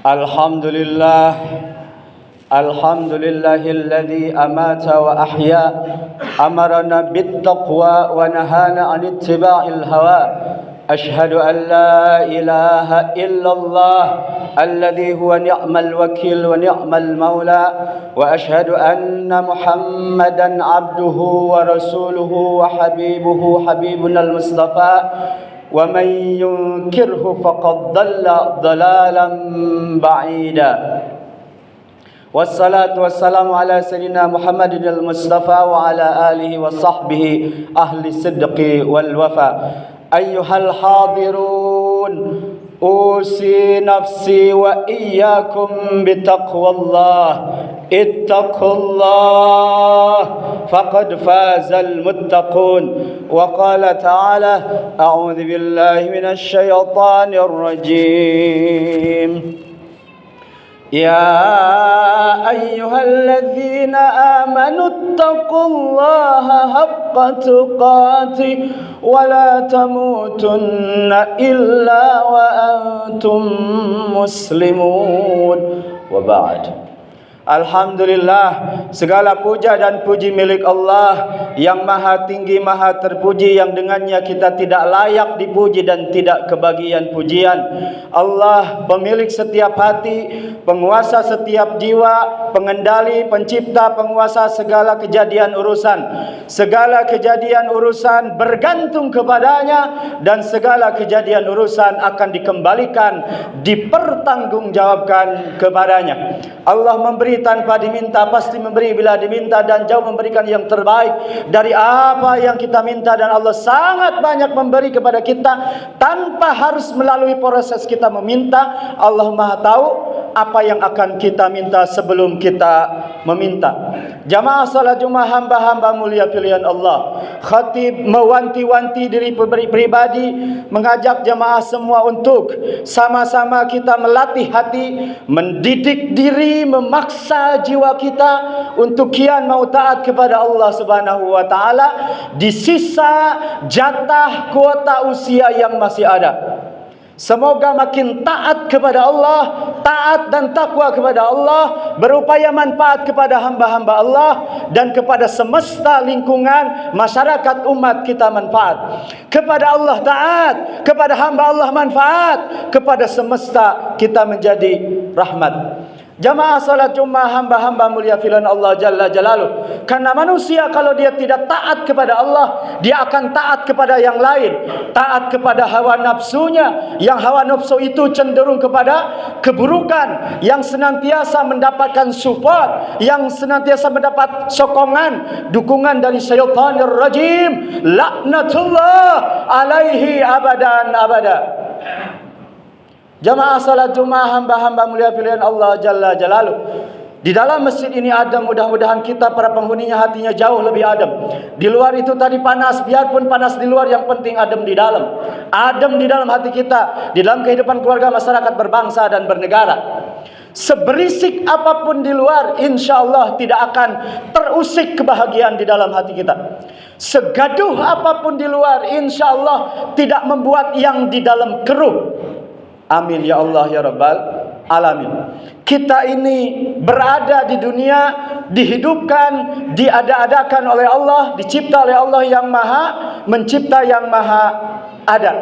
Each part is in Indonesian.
Alhamdulillah, alhamdulillahilladzi amata wa ahya, amarana bittaqwa wa nahana 'anil ittiba'il hawa. Ashhadu an la ilaha illallah alladzi huwa ni'mal wakil wa ni'mal maula, wa ashhadu anna Muhammadan 'abduhu wa rasuluhu wa habibuhu habibunal mustafa. وَمَنْ يُنْكِرْهُ فَقَدْ ضَلَّ ضَلَالًا بَعِيدًا والصلاة والسلام على سيدنا محمد المصطفى وعلى آله وصحبه أهل الصدق والوفاء. أيها الحاضرون، أوصي نفسي وإياكم بتقوى الله. اتقوا الله فقد فاز المتقون. وقال تعالى: أعوذ بالله من الشيطان الرجيم. يا أيها الذين آمنوا اتقوا الله حق تقاته ولا تموتن إلا وأنتم مسلمون. وبعد. Alhamdulillah, segala puja dan puji milik Allah yang maha tinggi, maha terpuji, yang dengannya kita tidak layak dipuji dan tidak kebagian pujian. Allah pemilik setiap hati, penguasa setiap jiwa, pengendali, pencipta, penguasa segala kejadian urusan. Segala kejadian urusan bergantung kepadanya, dan segala kejadian urusan akan dikembalikan, dipertanggungjawabkan kepadanya. Allah memberi tanpa diminta, pasti memberi bila diminta, dan jauh memberikan yang terbaik dari apa yang kita minta. Dan Allah sangat banyak memberi kepada kita tanpa harus melalui proses kita meminta. Allah Maha tahu apa yang akan kita minta sebelum kita meminta. Jamaah salat Jumat, hamba-hamba mulia pilihan Allah, khatib mewanti-wanti diri pribadi, mengajak jamaah semua untuk sama-sama kita melatih hati, mendidik diri, memaksa jiwa kita untuk kian mau taat kepada Allah Subhanahu wa taala di sisa jatah kuota usia yang masih ada. Semoga makin taat kepada Allah, taat dan takwa kepada Allah, berupaya manfaat kepada hamba-hamba Allah dan kepada semesta lingkungan masyarakat umat kita manfaat. Kepada Allah taat, kepada hamba Allah manfaat, kepada semesta kita menjadi rahmat. Jamaah salat Jumat, hamba-hamba mulia filan Allah Jalla Jalaluh. Karena manusia kalau dia tidak taat kepada Allah, dia akan taat kepada yang lain. Taat kepada hawa nafsunya, yang hawa nafsu itu cenderung kepada keburukan, yang senantiasa mendapatkan support, yang senantiasa mendapat sokongan, dukungan dari syaitanir rajim, laknatullah alaihi abadan abada. Jamaah salat Jumat, hamba-hamba mulia pilihan Allah Jalla Jalaluh. Di dalam masjid ini adem, mudah-mudahan kita para penghuninya hatinya jauh lebih adem. Di luar itu tadi panas, biarpun panas di luar, yang penting adem di dalam. Adem di dalam hati kita, di dalam kehidupan keluarga, masyarakat, berbangsa dan bernegara. Seberisik apapun di luar, insya Allah tidak akan terusik kebahagiaan di dalam hati kita. Segaduh apapun di luar, insya Allah tidak membuat yang di dalam keruh. Amin ya Allah ya Rabbal alamin. Kita ini berada di dunia, dihidupkan, diada-adakan oleh Allah, dicipta oleh Allah yang maha mencipta, yang maha ada.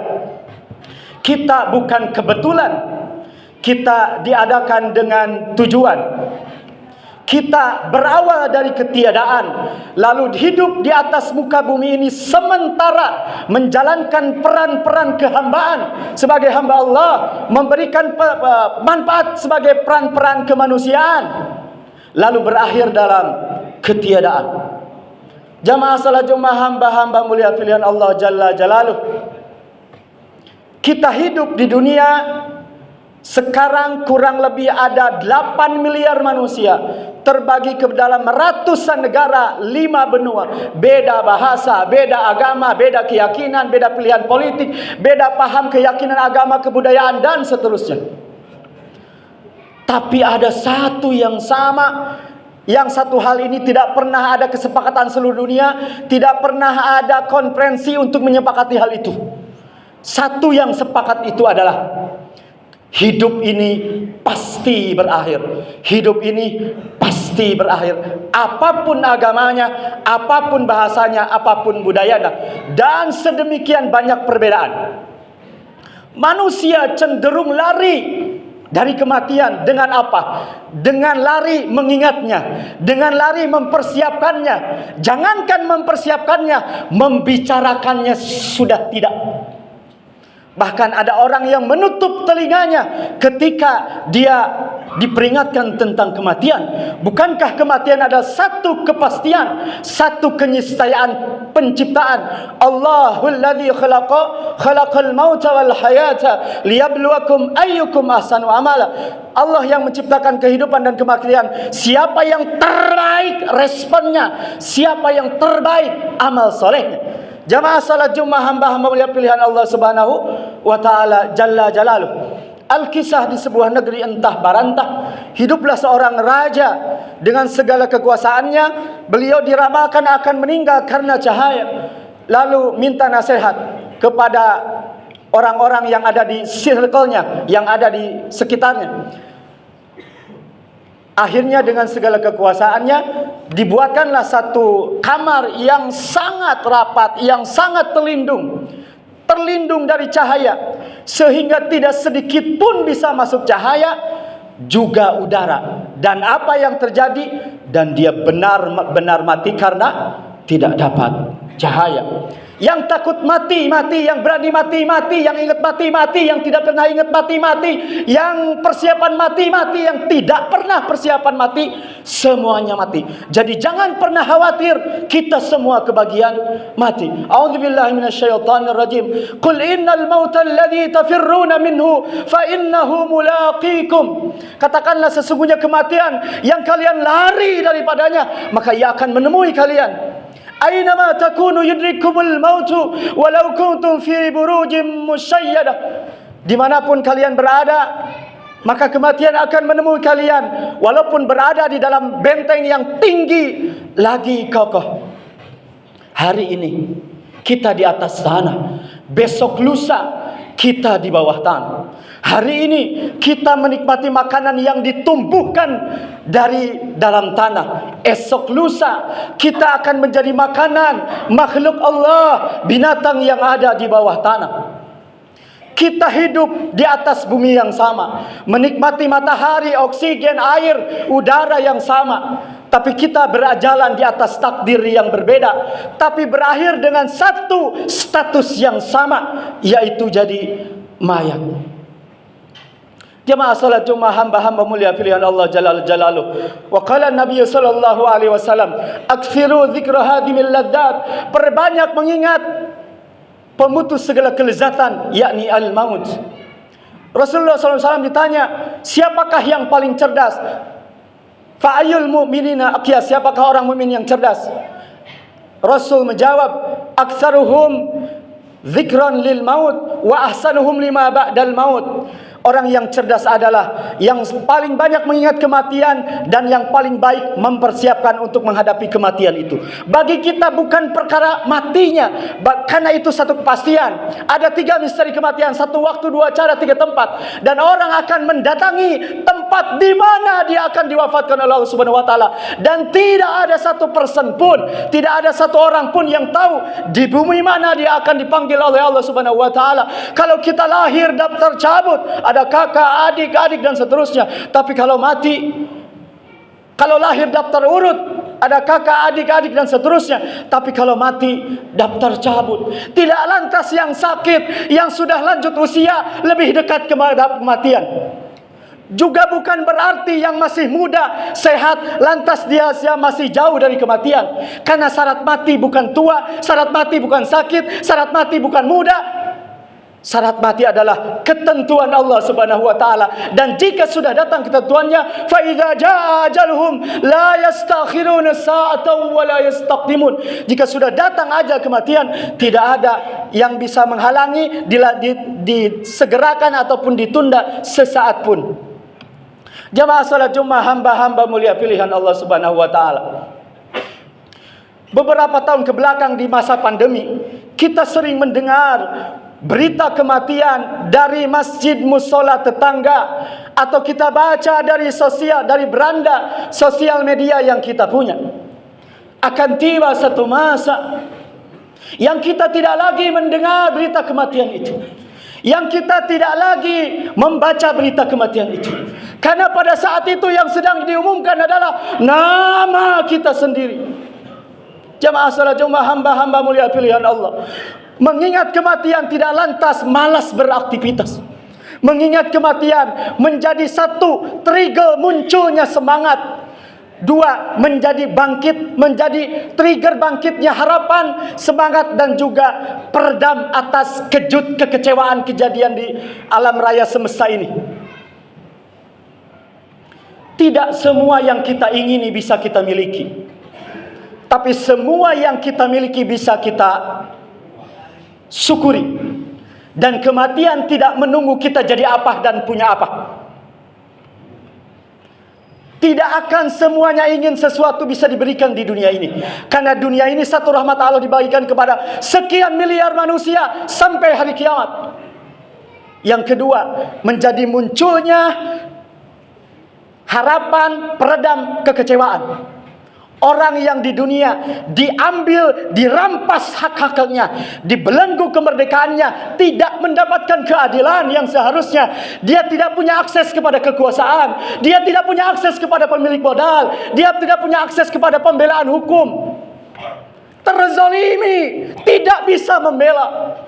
Kita bukan kebetulan, kita diadakan dengan tujuan. Kita berawal dari ketiadaan, lalu hidup di atas muka bumi ini sementara menjalankan peran-peran kehambaan sebagai hamba Allah, memberikan manfaat sebagai peran-peran kemanusiaan, lalu berakhir dalam ketiadaan. Jamaah salat Jumat, hamba-hamba mulia pilihan Allah Jalla Jalaluh. Kita hidup di dunia. Sekarang kurang lebih ada 8 miliar manusia, terbagi ke dalam ratusan negara, 5 benua. Beda bahasa, beda agama, beda keyakinan, beda pilihan politik, beda paham keyakinan agama, kebudayaan, dan seterusnya. Tapi ada satu yang sama, yang satu hal ini tidak pernah ada kesepakatan seluruh dunia, tidak pernah ada konferensi untuk menyepakati hal itu. Satu yang sepakat itu adalah hidup ini pasti berakhir. Hidup ini pasti berakhir. Apapun agamanya, apapun bahasanya, apapun budayanya, dan sedemikian banyak perbedaan. Manusia cenderung lari dari kematian dengan apa? Dengan lari mengingatnya, dengan lari mempersiapkannya. Jangankan mempersiapkannya, membicarakannya sudah tidak. Bahkan ada orang yang menutup telinganya ketika dia diperingatkan tentang kematian. Bukankah kematian adalah satu kepastian, satu keniscayaan penciptaan? Allahul ladzi khalaqal mauta wal hayata liyabluwakum ayyukum ahsanu amala. Allah yang menciptakan kehidupan dan kematian. Siapa yang terbaik responnya, siapa yang terbaik amal solehnya. Jamaah salat Jumat, hamba-hamba mulia pilihan Allah Subhanahu wa taala jalla jalaluh. Al-kisah di sebuah negeri entah barantah, hiduplah seorang raja dengan segala kekuasaannya. Beliau diramalkan akan meninggal karena cahaya. Lalu minta nasihat kepada orang-orang yang ada di circle-nya, yang ada di sekitarnya. Akhirnya dengan segala kekuasaannya dibuatkanlah satu kamar yang sangat rapat, yang sangat terlindung dari cahaya, sehingga tidak sedikit pun bisa masuk cahaya, juga udara. Dan apa yang terjadi? Dan dia benar-benar mati karena tidak dapat cahaya. Yang takut mati, yang berani mati, yang ingat mati, yang tidak pernah ingat mati, yang persiapan mati, yang tidak pernah persiapan mati, semuanya mati. Jadi jangan pernah khawatir, kita semua kebagian mati. A'udzubillahi minasyaitonirrajim. Qul innal mauta alladzi tafirruna minhu fa innahu mulaqikum. Katakanlah sesungguhnya kematian yang kalian lari daripadanya, maka ia akan menemui kalian. Aynama takunu yudrikumul mautu walau kuntum fi burujim musyayyadah. Dimanapun kalian berada, maka kematian akan menemui kalian, walaupun berada di dalam benteng yang tinggi lagi kokoh. Hari ini kita di atas tanah, besok lusa kita di bawah tanah. Hari ini kita menikmati makanan yang ditumbuhkan dari dalam tanah. Esok lusa kita akan menjadi makanan makhluk Allah, binatang yang ada di bawah tanah. Kita hidup di atas bumi yang sama, menikmati matahari, oksigen, air, udara yang sama. Tapi kita berjalan di atas takdir yang berbeda, tapi berakhir dengan satu status yang sama, yaitu jadi mayat. Jemaah salat Jumat, hamba-hamba mulia pilihan Allah Jalla Jalaluh. Wa qala Nabi sallallahu alaihi wasallam, "Aktsiru dzikra hadhimil ladzat." Perbanyak mengingat pemutus segala kelezatan, yakni al-maut. Rasulullah sallallahu alaihi wasallam ditanya, siapakah yang paling cerdas? Fa'ayul mu'minina aqyas, siapakah orang mukmin yang cerdas? Rasul menjawab, aktsaruhum dzikran lil maut wa ahsanuhum lima ba'dal maut. Orang yang cerdas adalah yang paling banyak mengingat kematian dan yang paling baik mempersiapkan untuk menghadapi kematian itu. Bagi kita bukan perkara matinya, karena itu satu kepastian. Ada 3 misteri kematian, 1 waktu, 2 cara, 3 tempat. Dan orang akan mendatangi tempat di mana dia akan diwafatkan oleh Allah Subhanahu wa taala. Dan tidak ada 1% pun, tidak ada 1 orang pun yang tahu di bumi mana dia akan dipanggil oleh Allah Subhanahu wa taala. Kalau kita lahir daftar cabut, ada kakak, adik, dan seterusnya. Tapi kalau mati, kalau lahir daftar urut, ada kakak, adik, dan seterusnya. Tapi kalau mati, daftar cabut. Tidak lantas yang sakit, yang sudah lanjut usia, lebih dekat kepada kematian. Juga bukan berarti yang masih muda, sehat, lantas dia masih jauh dari kematian. Karena syarat mati bukan tua, syarat mati bukan sakit, syarat mati bukan muda. Syarat mati adalah ketentuan Allah Subhanahu wa taala, dan jika sudah datang ketentuannya, fa idza jaa ajaluhum la yastakhiruna sa'atan wa la yastaqdimun. Jika sudah datang ajal kematian, tidak ada yang bisa menghalangi, disegerakan ataupun ditunda sesaat pun. Jamaah salat Jumat, hamba-hamba mulia pilihan Allah Subhanahu wa taala. Beberapa tahun ke belakang di masa pandemi, kita sering mendengar berita kematian dari masjid musola tetangga, atau kita baca dari beranda sosial media yang kita punya, akan tiba satu masa yang kita tidak lagi mendengar berita kematian itu, yang kita tidak lagi membaca berita kematian itu, karena pada saat itu yang sedang diumumkan adalah nama kita sendiri. Jamaah salat Jumat, hamba-hamba mulia pilihan Allah, mengingat kematian tidak lantas malas beraktivitas. Mengingat kematian menjadi satu trigger munculnya semangat. Dua, menjadi trigger bangkitnya harapan, semangat, dan juga peredam atas kekecewaan kejadian di alam raya semesta ini. Tidak semua yang kita ingini bisa kita miliki, tapi semua yang kita miliki bisa kita syukuri. Dan kematian tidak menunggu kita jadi apa dan punya apa. Tidak akan semuanya ingin sesuatu bisa diberikan di dunia ini, karena dunia ini satu rahmat Allah dibagikan kepada sekian miliar manusia sampai hari kiamat. Yang kedua, menjadi munculnya harapan peredam kekecewaan. Orang yang di dunia diambil, dirampas hak-haknya, dibelenggu kemerdekaannya, tidak mendapatkan keadilan yang seharusnya. Dia tidak punya akses kepada kekuasaan, dia tidak punya akses kepada pemilik modal, dia tidak punya akses kepada pembelaan hukum. Terzalimi, tidak bisa membela.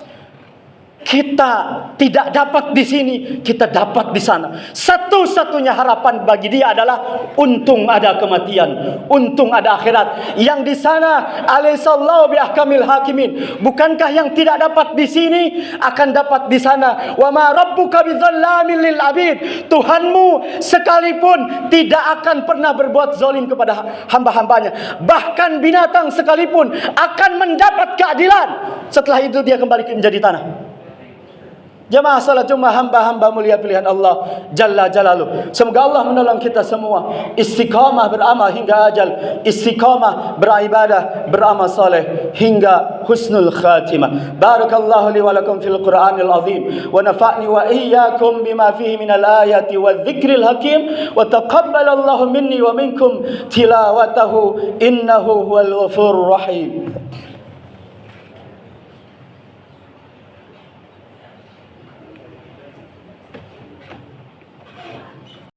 Kita tidak dapat di sini, kita dapat di sana. Satu-satunya harapan bagi dia adalah untung ada kematian, untung ada akhirat. Yang di sana, alaihissallahu biahkamil hakimin. Bukankah yang tidak dapat di sini akan dapat di sana? Wa ma rabbuka bidzallamin lil abid. Tuhanmu sekalipun tidak akan pernah berbuat zalim kepada hamba-hambanya. Bahkan binatang sekalipun akan mendapat keadilan. Setelah itu dia kembali menjadi tanah. Jamaah salat Jumat, hamba-hamba mulia pilihan Allah Jalla Jalaluh. Semoga Allah menolong kita semua istiqamah beramal hingga ajal, istiqamah beribadah, beramal saleh hingga husnul khatimah. Barakallahu li wa lakum fil Qur'anil azim, wa nafa'ni wa iyyakum bima fihi minal ayati wadh-dhikril hakim, wa taqabbalallahu minni wa minkum tilawatahu innahu huwal ghafurur rahim.